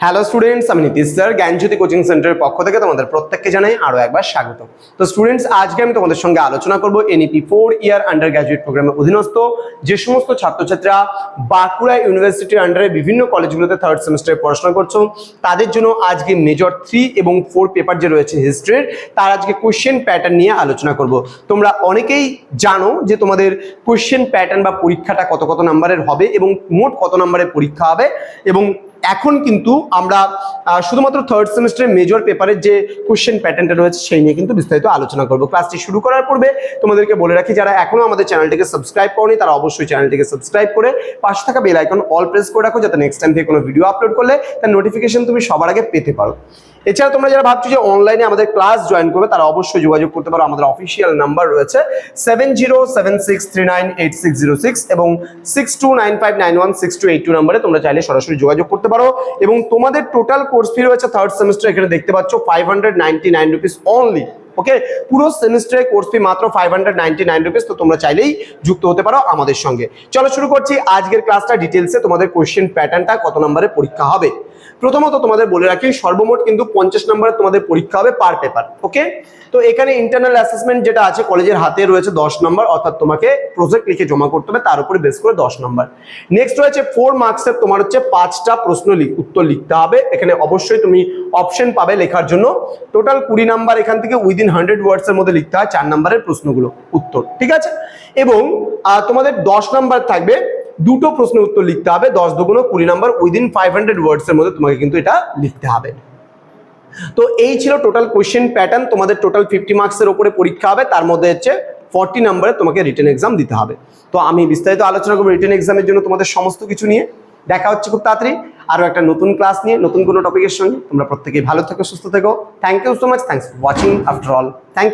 Hello students, আমি Nitish sir জ্ঞানজ্যোতি coaching সেন্টারের পক্ষ থেকে তোমাদের প্রত্যেককে জানাই আরো একবার স্বাগত। তো স্টুডেন্টস, আজকে আমি তোমাদের সঙ্গে আলোচনা করব এনইপি 4 ইয়ার আন্ডার গ্র্যাজুয়েট প্রোগ্রামের অধীনস্থ যে সমস্ত ছাত্রছাত্রীরা বাঁকুড়া ইউনিভার্সিটির আন্ডারে বিভিন্ন কলেজগুলোতে থার্ড সেমিস্টারে পড়াশোনা করছো, তাদের জন্য আজকে মেজর 3 এবং 4 পেপার যে রয়েছে হিস্ট্রির, তার আজকে কোশ্চেন প্যাটার্ন নিয়ে আলোচনা করব। তোমরা অনেকেই জানো যে তোমাদের কোশ্চেন প্যাটার্ন বা পরীক্ষাটা কত কত নাম্বারের হবে এবং মোট কত নাম্বারের পরীক্ষা হবে, এবং এখন কিন্তু আমরা শুধুমাত্র থার্ড সেমিস্টারের মেজর পেপারের যে কোশ্চেন প্যাটার্নটা রয়েছে সেই নিয়ে কিন্তু বিস্তারিত আলোচনা করব। ক্লাসটি শুরু করার পূর্বে তোমাদেরকে বলে রাখি, যারা এখনো আমাদের চ্যানেলটিকে সাবস্ক্রাইব করনি তারা অবশ্যই চ্যানেলটিকে সাবস্ক্রাইব করে পাশে থাকা বেল আইকন অল প্রেস করে রাখো, যাতে নেক্সট টাইম থেকে কোনো ভিডিও আপলোড করলে তার নোটিফিকেশন তুমি সবার আগে পেতে পারো। এছাড়া তোমরা যারা ভাবছো যে অনলাইনে আমাদের ক্লাস জয়েন করবে, তারা অবশ্যই যোগাযোগ করতে পারো। আমাদের অফিসিয়াল নাম্বার রয়েছে 7076398606 এবং 6295916282 নাম্বারে তোমরা চাইলে সরাসরি যোগাযোগ করতে পারো। এবং তোমাদের টোটাল কোর্স ফি রয়েছে থার্ড সেমিস্টার, এখানে দেখতে পাচ্ছ 599 রুপিস অনলি। ওকে, পুরো সেমিস্টারের কোর্স ফি মাত্র 599 রুপিস। তো তোমরা চাইলেই যুক্ত হতে পারো আমাদের সঙ্গে। চলো শুরু করছি আজকের ক্লাসটা ডিটেলসে। তোমাদের কোশ্চেন প্যাটার্নটা কত নম্বরে পরীক্ষা হবে প্রথমত তোমাদের বলে রাখি, সর্বমোট কিন্তু 50 নম্বরের তোমাদের পরীক্ষা হবে পার পেপার। ওকে, তো এখানে ইন্টারনাল অ্যাসেসমেন্ট যেটা আছে কলেজের হাতে রয়েছে 10 নম্বর, অর্থাৎ তোমাকে প্রজেক্ট লিখে জমা করতে হবে, তার উপরে বেস করে 10 নম্বর। নেক্সট রয়েছে 4 মার্কসের তোমার হচ্ছে 5টা প্রশ্ন উত্তর লিখতে হবে। এখানে অবশ্যই তুমি অপশন পাবে লেখার জন্য। টোটাল 20 নাম্বার এখান থেকে উইদিন 100 ওয়ার্ডস এর মধ্যে লিখতে হয় 4 নম্বরের প্রশ্নগুলো উত্তর, ঠিক আছে। এবং তোমাদের 10 নাম্বার থাকবে, দুটো প্রশ্নের উত্তর লিখতে হবে, 10 দুগুণ 20 নাম্বার উইদিন 500 ওয়ার্ডস এর মধ্যে তোমাকে কিন্তু এটা লিখতে হবে। তো এই ছিল টোটাল কোশ্চেন প্যাটার্ন। তোমাদের টোটাল 50 মার্কসের উপরে পরীক্ষা হবে, তার মধ্যে হচ্ছে 40 নম্বরে তোমাকে রিটেন এক্সাম দিতে হবে। তো আমি বিস্তারিত আলোচনা করবো রিটেন এক্সামের জন্য তোমাদের সমস্ত কিছু নিয়ে। দেখা হচ্ছে খুব তাড়াতাড়ি আরো একটা নতুন ক্লাস নিয়ে, নতুন কোনো টপিকের সঙ্গে। তোমরা প্রত্যেকেই ভালো থেকো, সুস্থ থেকো। Thank you so much, thanks for watching after all. Thank you.